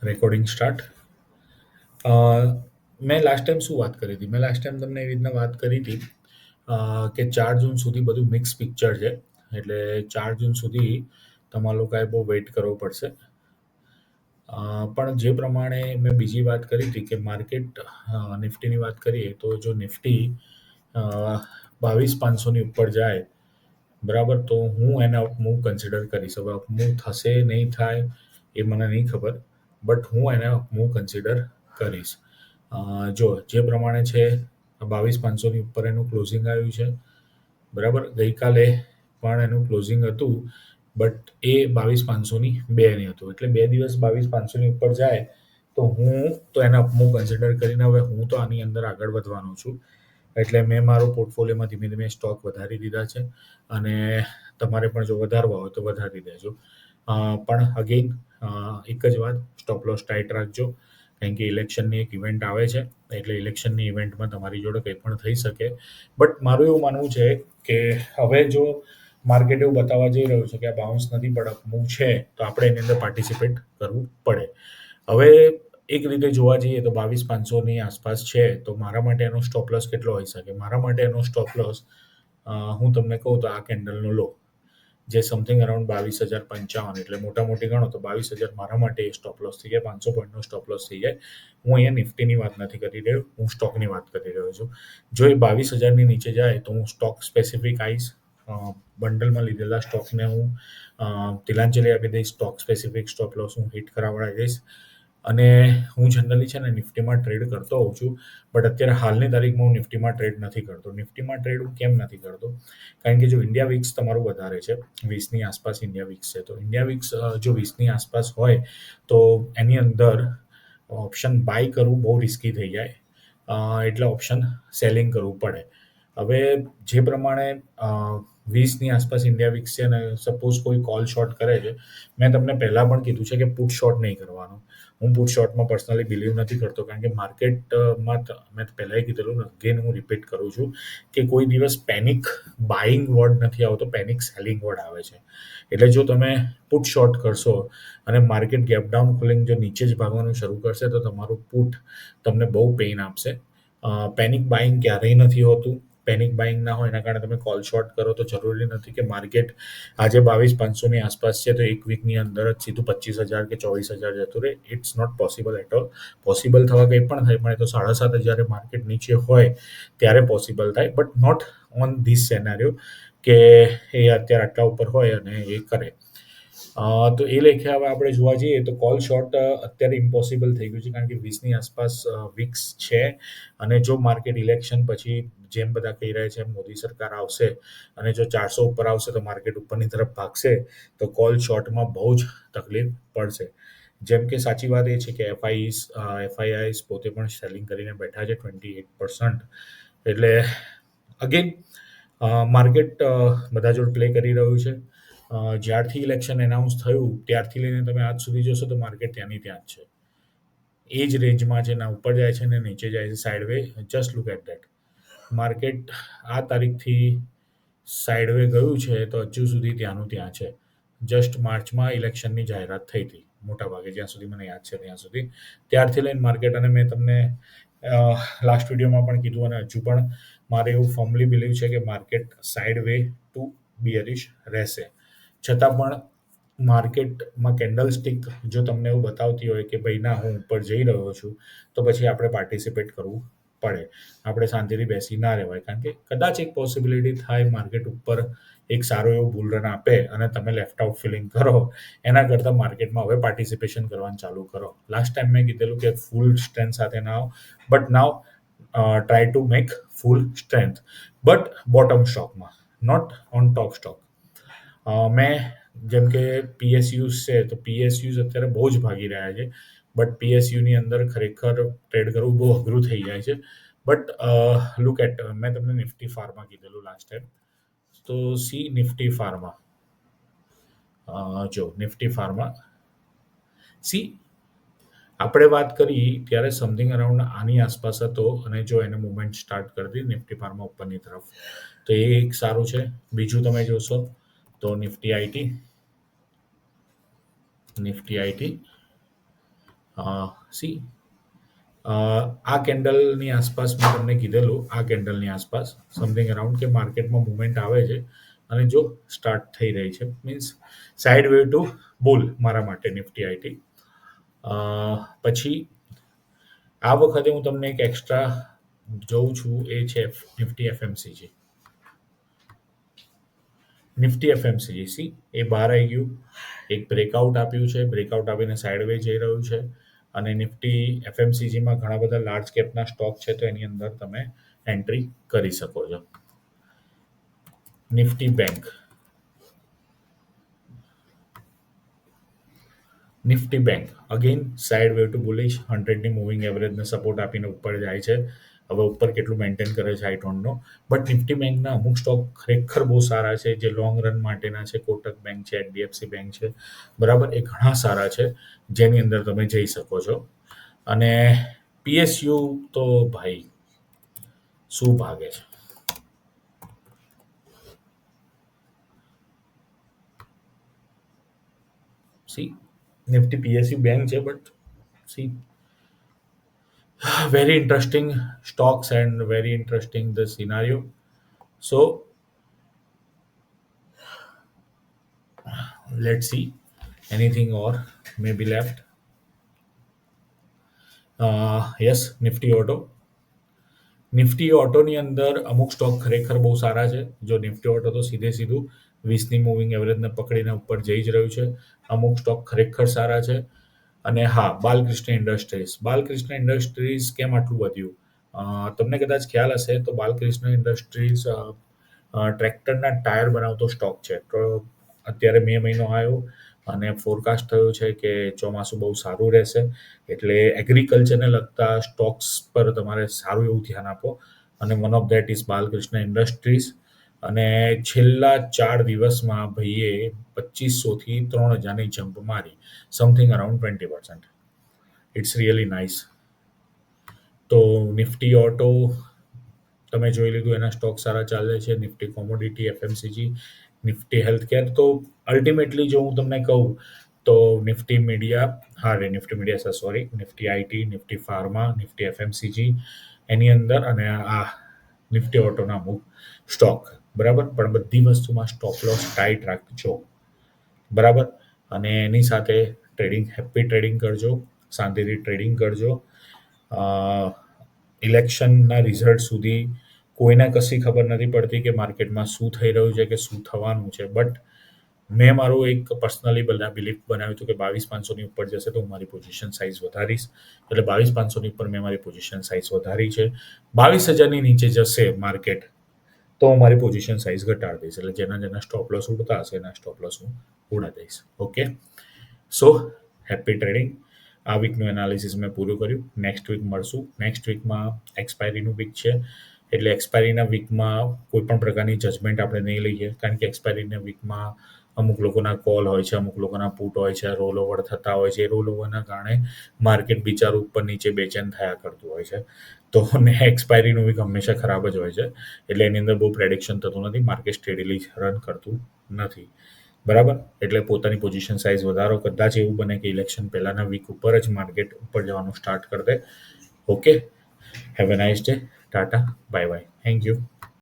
Recording start. મેં last time શું વાત કરી હતી? મેં લાસ્ટ ટાઈમ તમને એવી રીતના વાત કરી હતી કે 4 જૂન સુધી બધું મિક્સ પિક્ચર છે. એટલે 4 જૂન સુધી તમારા લોકોએ બહુ વેઇટ કરવો પડશે. પણ જે પ્રમાણે મેં બીજી વાત કરી હતી કે માર્કેટ નિફ્ટીની વાત કરીએ તો જો નિફ્ટી 22,500ની ઉપર જાય બરાબર, તો હું એને અપ મૂવ કન્સિડર કરીશ. હવે અપ મૂવ થશે નહીં થાય એ મને નહીં ખબર, બટ હું એને અપ મૂવ કન્સિડર કરીશ. જો જે પ્રમાણે છે 22,500ની ઉપર એનું ક્લોઝિંગ આવ્યું છે બરાબર. ગઈકાલે પણ એનું ક્લોઝિંગ હતું, બટ એ 22,500ની 2ની હતું. એટલે 2 દિવસ 22,500ની ઉપર જાય તો હું તો એને અપ મૂવ કન્સિડર કરીને હવે હું તો આની અંદર આગળ વધવાનો છું. એટલે મેં મારો પોર્ટફોલિયોમાં ધીમે ધીમે સ્ટોક વધારી દીધા છે અને તમારે પણ જો વધારવા હોય તો વધારી દેજો. પણ અગેઇન એક જ વાત, સ્ટોપ લોસ ટાઈટ રાખજો, કારણ કે ઇલેક્શનની એક ઇવેન્ટ આવે છે. એટલે ઇલેક્શનની ઇવેન્ટમાં તમારી જોડે કંઈ પણ થઈ શકે. બટ મારું એવું માનવું છે કે હવે જો માર્કેટ એવું બતાવવા જઈ રહ્યું છે કે આ બાઉન્સ નથી પણ અપમૂવ છે, તો આપણે એની અંદર પાર્ટિસિપેટ કરવું પડે. હવે એક રીતે જોવા જઈએ તો 22,500ની આસપાસ છે, તો મારા માટે એનો સ્ટોપ લોસ કેટલો હોઈ શકે? મારા માટે એનો સ્ટોપ લોસ હું તમને કહું તો આ કેન્ડલનો લો, જે સમથિંગ અરાઉન્ડ 22,055, એટલે મોટા મોટી ગણો તો 22,000 મારા માટે સ્ટોપ લોસ થઈ જાય. 500 પોઈન્ટનો સ્ટોપ લોસ થઈ જાય. હું અહીંયા નિફ્ટીની વાત નથી કરી રહ્યો, હું સ્ટોકની વાત કરી રહ્યો છું. જો એ 22,000ની નીચે જાય તો હું સ્ટોક સ્પેસિફિક આવીશ. બંડલમાં લીધેલા સ્ટોકને હું તિલાંજલિ આપી દઈશ. સ્ટોક સ્પેસિફિક સ્ટોપ લોસ હું હિટ કરાવડાવી દઈશ. અને હું જનરલી છે ને નિફ્ટીમાં ટ્રેડ કરતો હોઉં છું, બટ અત્યારે હાલની તારીખમાં હું નિફ્ટીમાં ટ્રેડ નથી કરતો. નિફ્ટીમાં ટ્રેડ હું કેમ નથી કરતો? કારણ કે જો ઇન્ડિયા વિક્સ તમારું વધારે છે, 20ની આસપાસ ઇન્ડિયા વિક્સ છે, તો ઇન્ડિયા વિક્સ જો 20ની આસપાસ હોય તો એની અંદર ઓપ્શન બાય કરવું બહુ રિસ્કી થઈ જાય. એટલે ઓપ્શન સેલિંગ કરવું પડે. હવે જે પ્રમાણે 20ની આસપાસ ઇન્ડિયા વિક્સ છે ને, સપોઝ કોઈ કોલ શોર્ટ કરે છે, મેં તમને પહેલાં પણ કીધું છે કે પુટ શોર્ટ નહીં કરવાનું. હું પુટ શોર્ટમાં પર્સનલી બિલીવ નથી કરતો, કારણ કે માર્કેટમાં મેં પહેલાંય કીધેલું, અગેન હું રિપીટ કરું છું કે કોઈ દિવસ પેનિક બાઇંગ વર્ડ નથી આવતો, પેનિક સેલિંગ વર્ડ આવે છે. એટલે જો તમે પુટ શોર્ટ કરશો અને માર્કેટ ગેપ ડાઉન ખોલીને જો નીચે જ ભાગવાનું શરૂ કરશે તો તમારું પુટ તમને બહુ પેઇન આપશે. પેનિક બાઇંગ ક્યારેય નથી હોતું. પેનિક બાઇંગ ના હોય એના કારણે તમે કોલ શોર્ટ કરો તો જરૂરી નથી કે માર્કેટ આજે 22,500ની આસપાસ છે તો એક વીકની અંદર જ સીધું 25,000 કે 24,000 જતું રહે. It's not possible at all. Possible થવા કંઈ પણ થાય, પણ એ તો 7,500 માર્કેટ નીચે હોય ત્યારે પોસિબલ થાય, બટ નોટ ઓન ધીસ સેનારિયો કે એ અત્યારે આટલા ઉપર હોય અને એ કરે. તો એ લેખે હવે આપણે જોવા જઈએ તો કોલ શોર્ટ અત્યારે ઇમ્પોસિબલ થઈ ગયું છે, કારણ કે 20ની આસપાસ વિક્સ છે. અને જો માર્કેટ ઇલેક્શન પછી જેમ બધા કહી રહ્યા છે મોદી સરકાર આવશે અને જો 400 ઉપર આવશે તો માર્કેટ ઉપરની તરફ ભાગશે, તો કોલ શોર્ટમાં બહુ જ તકલીફ પડશે. જેમ કે સાચી વાત એ છે કે એફઆઈઆઈસ પોતે પણ સેલિંગ કરીને બેઠા છે 28%. એટલે અગેન માર્કેટ બધા જોડે પ્લે કરી રહ્યું છે. જ્યારથી ઇલેક્શન એનાઉન્સ થયું ત્યારથી લઈને તમે આજ સુધી જોશો તો માર્કેટ ત્યાંની ત્યાં જ છે. એ જ રેન્જમાં છે, ના ઉપર જાય છે ને નીચે જાય છે sideways. Just look at that. Market આ તારીખથી સાઇડવે ગયું છે તો હજુ સુધી ત્યાંનું ત્યાં છે. જસ્ટ માર્ચમાં ઇલેક્શનની જાહેરાત થઈ હતી મોટાભાગે, જ્યાં સુધી મને યાદ છે ત્યાં સુધી. ત્યારથી લઈને માર્કેટ, અને મેં તમને લાસ્ટ વિડીયોમાં પણ કીધું અને હજુ પણ મારે એવું ફર્મલી બિલીવ છે કે માર્કેટ સાઇડવે ટુ બિયરિશ રહેશે. છતાં પણ માર્કેટમાં કેન્ડલ સ્ટિક જો તમને એવું બતાવતી હોય કે ભાઈ ના હું ઉપર જઈ રહ્યો છું, તો પછી આપણે પાર્ટિસિપેટ કરવું પડે. આપણે શાંતિથી બેસી ના રહેવાય, કારણ કે કદાચ એક પોસિબિલિટી થાય માર્કેટ ઉપર એક સારો એવો બુલ રન આપે અને તમે લેફ્ટ આઉટ ફિલિંગ કરો, એના કરતાં માર્કેટમાં હવે પાર્ટિસિપેશન કરવાનું ચાલુ કરો. લાસ્ટ ટાઈમ મેં કીધેલું કે ફૂલ સ્ટ્રેન્થ સાથે ના આવો, but now try to make full strength, but bottom સ્ટોકમાં, નોટ ઓન ટોપ સ્ટોક. મેં જેમ કે પીએસયુઝ છે તો પીએસયુઝ અત્યારે બહુ જ ભાગી રહ્યા છે, બટ પીએસયુની અંદર ખરેખર ટ્રેડ કરવું બહુ અઘરું થઈ જાય છે. બટ લુક એટ, મેં તમને નિફ્ટી ફાર્મા કીધેલું લાસ્ટ ટાઈમ, તો સી નિફ્ટી ફાર્મા. જો નિફ્ટી ફાર્મા સી આપણે વાત કરી ત્યારે સમથિંગ અરાઉન્ડ આની આસપાસ હતો, અને જો એને મુવમેન્ટ સ્ટાર્ટ કરી હતી નિફ્ટી ફાર્મા ઉપરની તરફ, તો એ એક સારું છે. બીજું તમે જોશો તો નિફ્ટી આઈટી સી આ કેન્ડલની આસપાસ મેં તમને કીધેલું, આ કેન્ડલની આસપાસ સમથિંગ અરાઉન્ડ કે માર્કેટમાં મુવમેન્ટ આવે છે અને જો સ્ટાર્ટ થઈ રહી છે મીન્સ સાઇડ વેવ ટુ બુલ મારા માટે નિફ્ટી આઈટી. પછી આ વખતે હું તમને એક એક્સ્ટ્રા જોઉં છું એ છે નિફ્ટી એફએમસીજી. નિફ્ટી એફએમસીજી સી એ બહાર આવી ગયું, એક બ્રેકઆઉટ આપ્યું છે, બ્રેકઆઉટ આપીને સાઇડવે જઈ રહ્યું છે અને નિફ્ટી એફએમસીજીમાં ઘણા બધા લાર્જ કેપના સ્ટોક છે તો એની અંદર તમે એન્ટ્રી કરી શકો છો. Nifty bank, Nifty bank again side wave to bullish 100ની મૂવિંગ એવરેજને સપોર્ટ આપીને ઉપર જાય છે. હવે ઉપર કેટલું મેન્ટેન કરે છે I don't know, but Nifty બેંકના અમુક સ્ટોક ખરેખર બહુ સારા છે જે લોંગ રન માટેના છે. કોટક બેંક છે, એચડીએફસી બેંક છે, બરાબર, એ ઘણા સારા છે જેની અંદર તમે જઈ શકો છો. અને પીએસયુ તો ભાઈ શું ભાગે છે. સી નિફ્ટી પીએસયુ બેંક છે but she very interesting stocks and very interesting the scenario. So let's see anything or maybe left. Yes, Nifty auto, Nifty ઓટોની અંદર અમુક સ્ટોક ખરેખર બહુ સારા છે. જો નિફ્ટી ઓટો તો સીધે સીધું 20ની મૂવિંગ એવરેજને પકડીને ઉપર જઈ જ રહ્યું છે. અમુક સ્ટોક ખરેખર સારા છે. અને હા, બાલકૃષ્ણ ઇન્ડસ્ટ્રીઝ, બાલકૃષ્ણ ઇન્ડસ્ટ્રીઝ કેમ આટલું વધ્યું? તમને કદાચ ખ્યાલ હશે તો બાલકૃષ્ણ ઇન્ડસ્ટ્રીઝ ટ્રેક્ટરના ટાયર બનાવતો સ્ટોક છે. તો અત્યારે મે મહિનો આવ્યો અને ફોરકાસ્ટ થયું છે કે ચોમાસું બહુ સારું રહેશે, એટલે એગ્રીકલ્ચરને લગતા સ્ટોક્સ પર તમારે સારું એવું ધ્યાન આપો અને one of that is Balkrishna industries. અને છેલ્લા 4 દિવસમાં ભાઈએ 2500થી 3000ની જમ્પ મારી, something around 20%. It's really nice. તો નિફ્ટી ઓટો તમે જોઈ લીધું, એના સ્ટોક સારા ચાલે છે. Nifty commodity, FMCG, Nifty healthcare. તો અલ્ટિમેટલી જો હું તમને કહું તો નિફ્ટી મીડિયા, હા રે Nifty media sorry, Nifty IT, Nifty pharma, Nifty FMCG એની અંદર અને આ નિફ્ટી ઓટોના અમુક સ્ટોક, બરાબર, પણ બધી વસ્તુમાં સ્ટોપ લોસ ટાઈટ રાખજો, બરાબર. અને એની સાથે ટ્રેડિંગ, હેપી ટ્રેડિંગ કરજો, શાંતિથી ટ્રેડિંગ કરજો. ઇલેક્શનના રિઝલ્ટ સુધી કોઈને કશી ખબર નથી પડતી કે માર્કેટમાં શું થઈ રહ્યું છે કે શું થવાનું છે. બટ મેં મારું એક પર્સનલી બિલીફ બનાવ્યું હતું કે 22,500ની ઉપર જશે તો હું મારી પોઝિશન સાઇઝ વધારીશ. એટલે 22,500ની ઉપર મેં મારી પોઝિશન સાઇઝ વધારી છે. 22,000ની નીચે જશે માર્કેટ તો હું મારી પોઝિશન સાઇઝ ઘટાડી દઈશ. એટલે જેના સ્ટોપ લોસ ઉડતા હશે એના સ્ટોપ લોસ હું ઉડાડી દઈશ. Okay, so happy trading. આ વીકનું એનાલિસિસ મેં પૂરું કર્યું. નેક્સ્ટ વીક મળશું. નેક્સ્ટ વીકમાં એક્સપાયરીનું વીક છે, એટલે એક્સપાયરીના વીકમાં કોઈ પણ પ્રકારની જજમેન્ટ આપણે નહીં લઈએ, કારણ કે એક્સપાયરીના વીકમાં અમુક લોકોના કોલ હોય છે, અમુક લોકોના પુટ હોય છે, રોલ ઓવર થતા હોય છે. એ રોલ ઓવરના કારણે માર્કેટ બિચારું ઉપર નીચે બેચેન થયા કરતું હોય છે. તો ને એક્સપાયરીનું વીક હંમેશા ખરાબ જ હોય છે, એટલે એની અંદર બહુ પ્રેડિક્શન થતું નથી. માર્કેટ સ્ટેડીલી રન કરતું નથી, બરાબર. એટલે પોતાની પોઝિશન સાઇઝ વધારો. કદાચ એવું બને કે ઇલેક્શન પહેલાના વીક ઉપર જ માર્કેટ ઉપર જવાનું સ્ટાર્ટ કરી દે. Okay, have a nice day. Tata, bye bye, thank you.